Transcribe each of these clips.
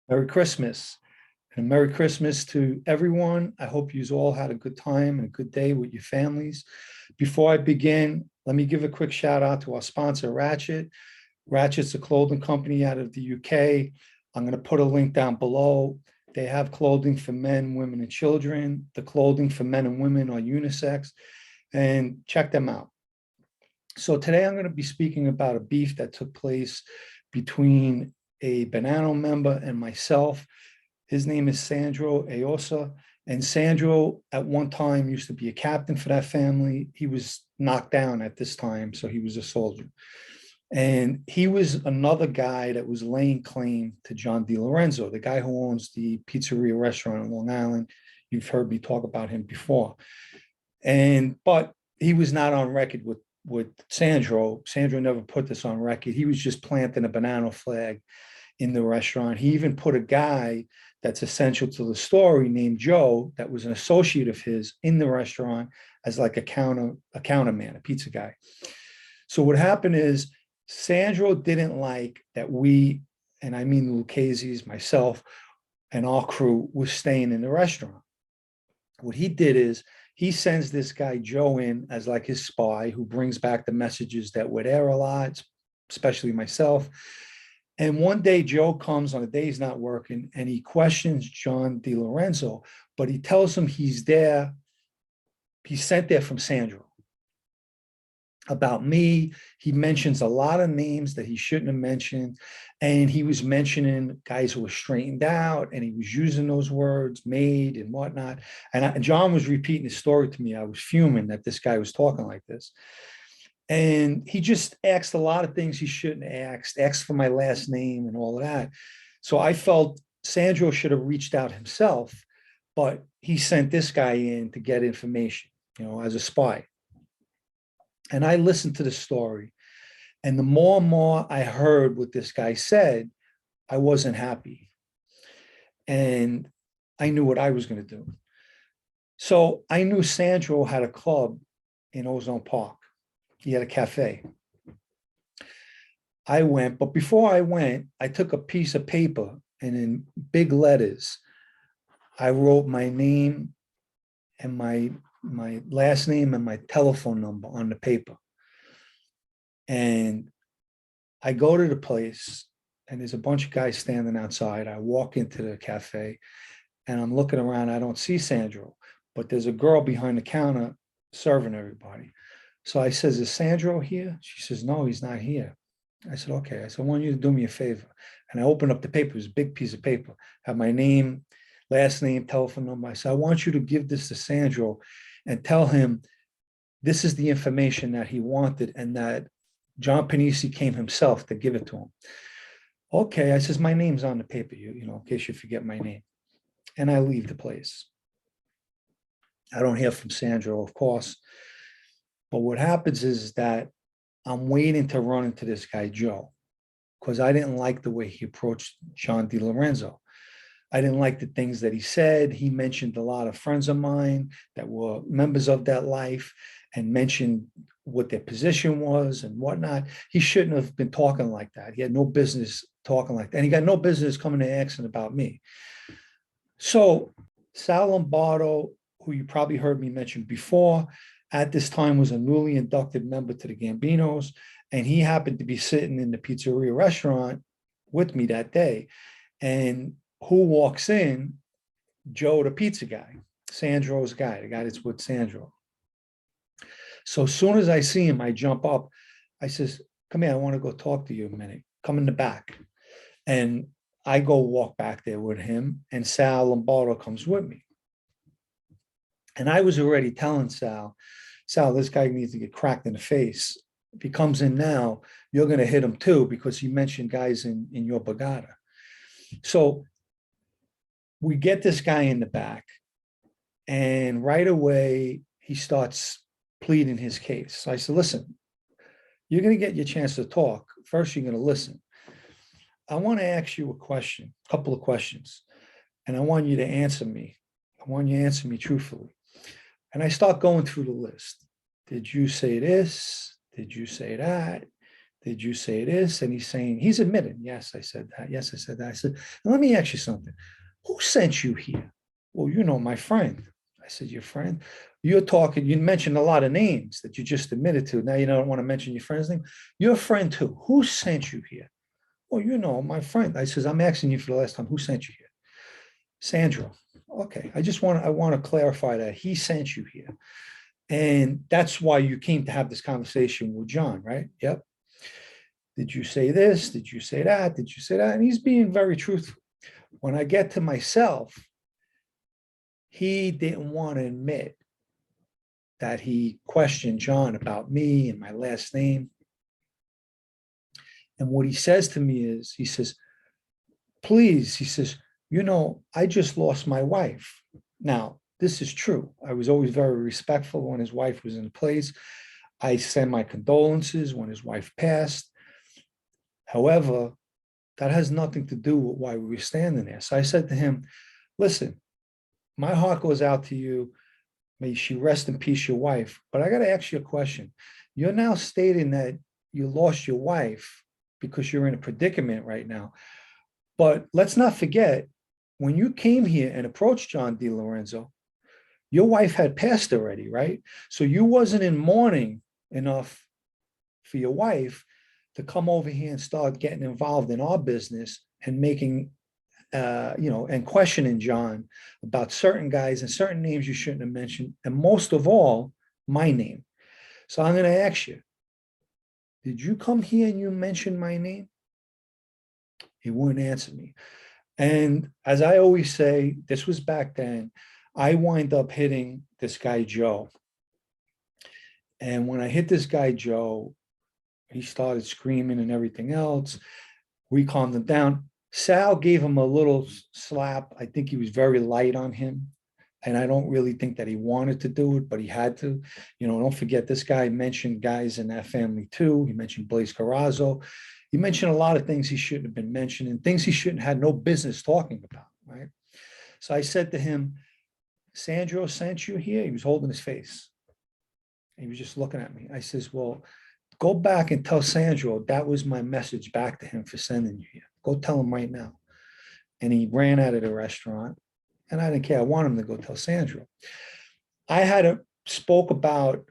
Merry Christmas. And Merry Christmas to everyone. I hope you all had a good time and a good day with your families. Before I begin, let me give a quick shout out to our sponsor, Ratchet. Ratchet's a clothing company out of the UK. I'm going to put a link down below. They have clothing for men, women, and children. The clothing for men and women are unisex, and check them out. So today I'm going to be speaking about a beef that took place between a Bonanno member and myself. His name is Sandro Aiosa. And Sandro at one time used to be a captain for that family. He was knocked down at this time, so he was a soldier. And he was another guy that was laying claim to John DiLorenzo, the guy who owns the pizzeria restaurant on Long Island. You've heard me talk about him before. But he was not on record with Sandro. Sandro never put this on record. He was just planting a Bonanno flag in the restaurant. He even put a guy that's essential to the story named Joe, that was an associate of his in the restaurant as like a counter man, a pizza guy. So what happened is Sandro didn't like that we, and I mean the Lucchese's, myself, and our crew was staying in the restaurant. What he did is he sends this guy Joe in as like his spy who brings back the messages that were there a lot, especially myself. And one day Joe comes on a day he's not working and he questions John DiLorenzo, but he tells him he's there. He's sent there from Sandro. About me, he mentions a lot of names that he shouldn't have mentioned. And he was mentioning guys who were straightened out, and he was using those words, made and whatnot. And John was repeating his story to me. I was fuming that this guy was talking like this. And he just asked a lot of things he shouldn't have asked for my last name and all of that. So I felt Sandro should have reached out himself, but he sent this guy in to get information, as a spy. And I listened to the story. And the more and more I heard what this guy said, I wasn't happy. And I knew what I was going to do. So I knew Sandro had a club in Ozone Park. He had a cafe. I went, but before I went, I took a piece of paper and in big letters, I wrote my name and my last name and my telephone number on the paper. And I go to the place and there's a bunch of guys standing outside. I walk into the cafe and I'm looking around. I don't see Sandro, but there's a girl behind the counter serving everybody. So I says, is Sandro here? She says, no, he's not here. I said, okay. I said, I want you to do me a favor. And I opened up the paper. It was a big piece of paper. Have my name, last name, telephone number. I said, I want you to give this to Sandro and tell him this is the information that he wanted and that John Panisi came himself to give it to him. Okay, I says, my name's on the paper, in case you forget my name. And I leave the place. I don't hear from Sandro, of course. But what happens is that I'm waiting to run into this guy, Joe, because I didn't like the way he approached John DiLorenzo. I didn't like the things that he said. He mentioned a lot of friends of mine that were members of that life and mentioned what their position was and whatnot. He shouldn't have been talking like that. He had no business talking like that. And he got no business coming to asking about me. So Sal Lombardo, who you probably heard me mention before, at this time was a newly inducted member to the Gambinos, and he happened to be sitting in the pizzeria restaurant with me that day. And who walks in? Joe, the pizza guy, Sandro's guy, the guy that's with Sandro. So as soon as I see him, I jump up. I says, come here, I want to go talk to you a minute. Come in the back. And I go walk back there with him, and Sal Lombardo comes with me. And I was already telling Sal, this guy needs to get cracked in the face. If he comes in now, you're going to hit him too, because he mentioned guys in your Bagada. So we get this guy in the back, and right away he starts pleading his case. So I said, listen, you're going to get your chance to talk. First, you're going to listen. I want to ask you a couple of questions, and I want you to answer me. I want you to answer me truthfully. And I start going through the list. Did you say this? Did you say that? Did you say this? And he's saying, he's admitting, yes, I said that. Yes, I said that. I said, let me ask you something. Who sent you here? Well, my friend. I said, your friend? You're talking, you mentioned a lot of names that you just admitted to. Now you don't want to mention your friend's name. Your friend too. Who sent you here? Well, my friend. I says, I'm asking you for the last time, who sent you here? Sandro. Okay. I want to clarify that he sent you here. And that's why you came to have this conversation with John, right? Yep. Did you say this? Did you say that? Did you say that? And he's being very truthful. When I get to myself, he didn't want to admit that he questioned John about me and my last name. And what he says to me is, he says, please, he says, I just lost my wife. Now, this is true. I was always very respectful when his wife was in the place. I send my condolences when his wife passed. However, that has nothing to do with why we were standing there. So I said to him, listen, my heart goes out to you. May she rest in peace, your wife. But I got to ask you a question. You're now stating that you lost your wife because you're in a predicament right now. But let's not forget, when you came here and approached John DiLorenzo, your wife had passed already, right? So you wasn't in mourning enough for your wife to come over here and start getting involved in our business and making, and questioning John about certain guys and certain names you shouldn't have mentioned. And most of all, my name. So I'm going to ask you, did you come here and you mentioned my name? He wouldn't answer me. And as I always say, this was back then, I wind up hitting this guy, Joe. And when I hit this guy, Joe, he started screaming and everything else. We calmed him down. Sal gave him a little slap. I think he was very light on him. And I don't really think that he wanted to do it, but he had to. Don't forget, this guy mentioned guys in that family too. He mentioned Blaze Carrazzo. He mentioned a lot of things he shouldn't have been mentioning, things he shouldn't have had no business talking about, right? So I said to him, Sandro sent you here? He was holding his face. He was just looking at me. I says, well, go back and tell Sandro that was my message back to him for sending you here. Go tell him right now. And he ran out of the restaurant, and I didn't care. I want him to go tell Sandro. I had spoke about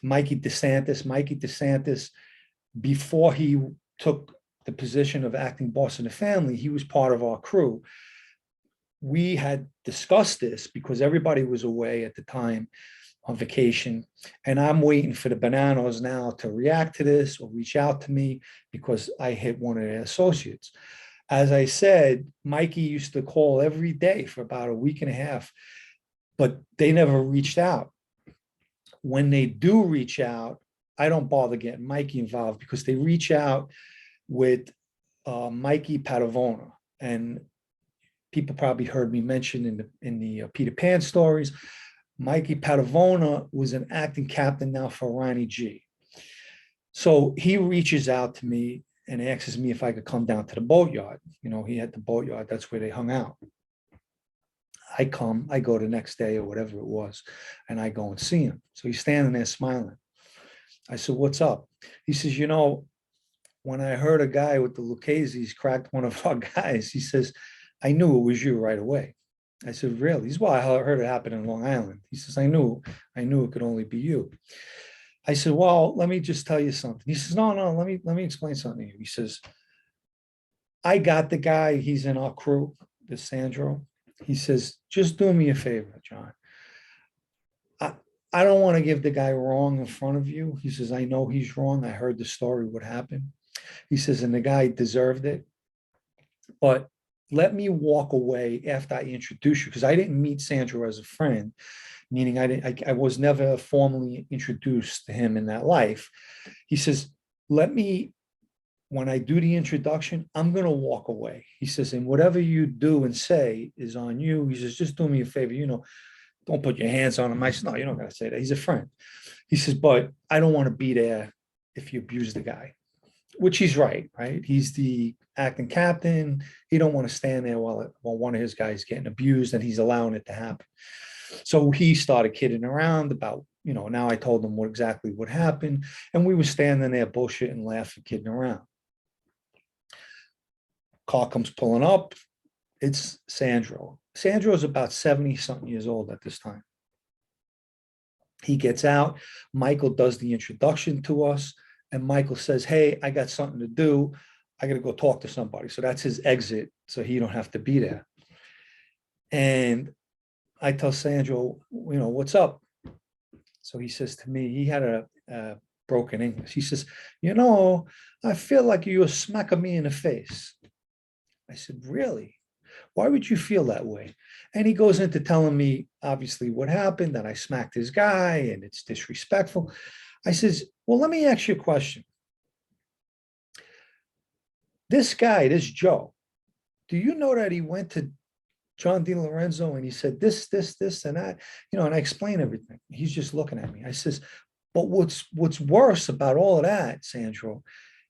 Mikey DeSantis. Mikey DeSantis, before he took the position of acting boss of the family, he was part of our crew. We had discussed this because everybody was away at the time on vacation. And I'm waiting for the Bonannos now to react to this or reach out to me because I hit one of their associates. As I said, Mikey used to call every day for about a week and a half, but they never reached out. When they do reach out, I don't bother getting Mikey involved because they reach out with Mikey Padavona. And people probably heard me mention in the Peter Pan stories, Mikey Padavona was an acting captain now for Ronnie G. So he reaches out to me and asks me if I could come down to the boatyard. He had the boatyard, that's where they hung out. I go the next day or whatever it was, and I go and see him. So he's standing there smiling. I said, what's up? He says, when I heard a guy with the Lucchese's cracked one of our guys, he says, I knew it was you right away. I said, really? He says, well, I heard it happen in Long Island. He says, I knew it could only be you. I said, well, let me just tell you something. He says, no, let me explain something to you. He says, I got the guy, he's in our crew, this Sandro. He says, just do me a favor, John. I don't want to give the guy wrong in front of you. He says, I know he's wrong. I heard the story, what happened. He says, and the guy deserved it. But let me walk away after I introduce you, because I didn't meet Sandro as a friend, meaning I was never formally introduced to him in that life. He says, when I do the introduction, I'm going to walk away. He says, and whatever you do and say is on you. He says, just do me a favor, don't put your hands on him. I said, no, you don't got to say that. He's a friend. He says, but I don't want to be there if you abuse the guy, which he's right? He's the acting captain. He don't want to stand there while one of his guys getting abused and he's allowing it to happen. So he started kidding around about now I told him exactly what happened. And we were standing there bullshitting, laughing, kidding around. Car comes pulling up. It's Sandro. Sandro is about 70 something years old at this time. He gets out. Michael does the introduction to us. And Michael says, hey, I got something to do. I got to go talk to somebody. So that's his exit. So he don't have to be there. And I tell Sandro, what's up? So he says to me, he had a broken English. He says, I feel like you were smacking me in the face. I said, really? Why would you feel that way? And he goes into telling me, obviously, what happened, that I smacked his guy and it's disrespectful. I says, well, let me ask you a question. This guy, this Joe, do you know that he went to John DiLorenzo and he said this, and that, and I explain everything. He's just looking at me. I says, but what's worse about all of that, Sandro,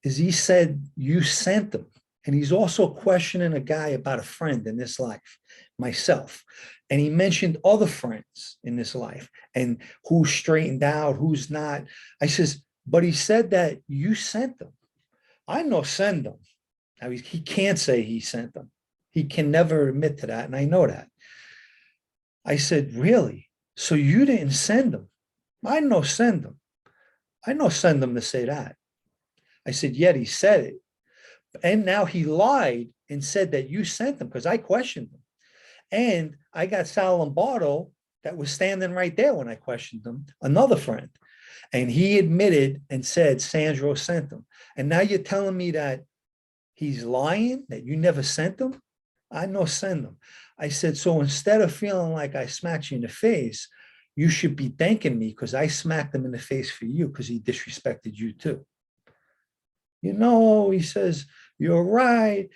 is he said you sent him. And he's also questioning a guy about a friend in this life, myself. And he mentioned other friends in this life and who's straightened out, who's not. I says, but he said that you sent them. I know send them. Now, he can't say he sent them. He can never admit to that. And I know that. I said, really? So you didn't send them? I know send them. I know send them to say that. I said, yet he said it. And now he lied and said that you sent them because I questioned him. And I got Sal Lombardo that was standing right there when I questioned him, another friend. And he admitted and said Sandro sent them. And now you're telling me that he's lying, that you never sent them? I know send them. I said, so instead of feeling like I smacked you in the face, you should be thanking me because I smacked him in the face for you because he disrespected you too. He says, you're right.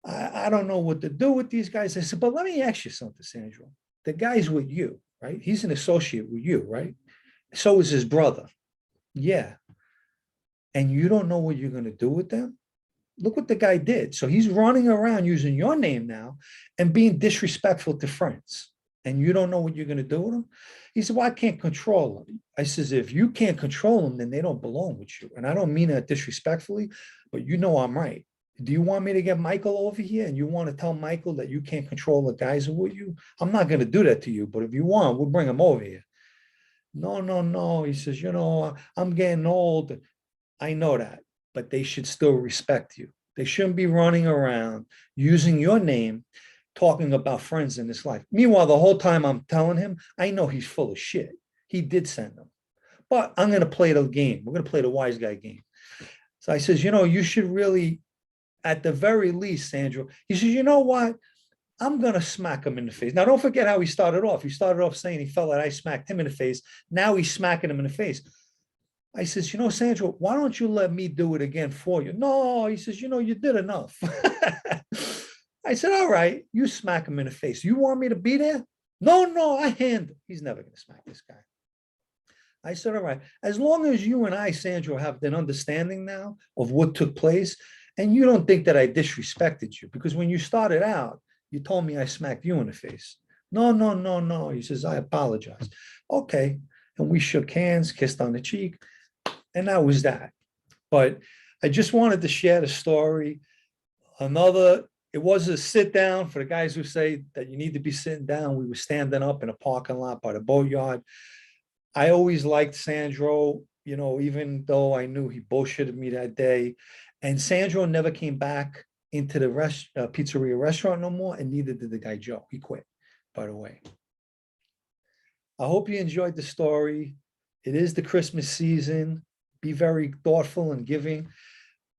I don't know what to do with these guys. I said, but let me ask you something, Sandro. The guy's with you, right? He's an associate with you, right? So is his brother. Yeah. And you don't know what you're going to do with them? Look what the guy did. So he's running around using your name now and being disrespectful to friends. And you don't know what you're going to do with them? He said, well, I can't control them. I says, if you can't control them, then they don't belong with you. And I don't mean that disrespectfully, but I'm right. Do you want me to get Michael over here and you want to tell Michael that you can't control the guys who are with you? I'm not going to do that to you, but if you want, we'll bring him over here. No. He says, I'm getting old. I know that, but they should still respect you. They shouldn't be running around using your name, talking about friends in this life. Meanwhile, the whole time I'm telling him, I know he's full of shit. He did send them, but I'm going to play the game. We're going to play the wise guy game. So I says, you should really, at the very least, Sandro, he says, you know what? I'm going to smack him in the face. Now, don't forget how he started off. He started off saying he felt that I smacked him in the face. Now he's smacking him in the face. I says, Sandro, why don't you let me do it again for you? No, he says, you did enough. I said, all right, you smack him in the face. You want me to be there? No, I handle. He's never going to smack this guy. I said, all right, as long as you and I, Sandro, have an understanding now of what took place, and you don't think that I disrespected you, because when you started out, you told me I smacked you in the face. No. He says, I apologize. Okay. And we shook hands, kissed on the cheek, and that was that. But I just wanted to share the story. It was a sit down for the guys who say that you need to be sitting down. We were standing up in a parking lot by the boatyard. I always liked Sandro, even though I knew he bullshitted me that day. And Sandro never came back into the pizzeria restaurant no more, and neither did the guy Joe. He quit, by the way. I hope you enjoyed the story. It is the Christmas season. Be very thoughtful and giving.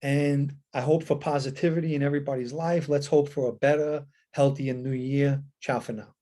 And I hope for positivity in everybody's life. Let's hope for a better, healthier new year. Ciao for now.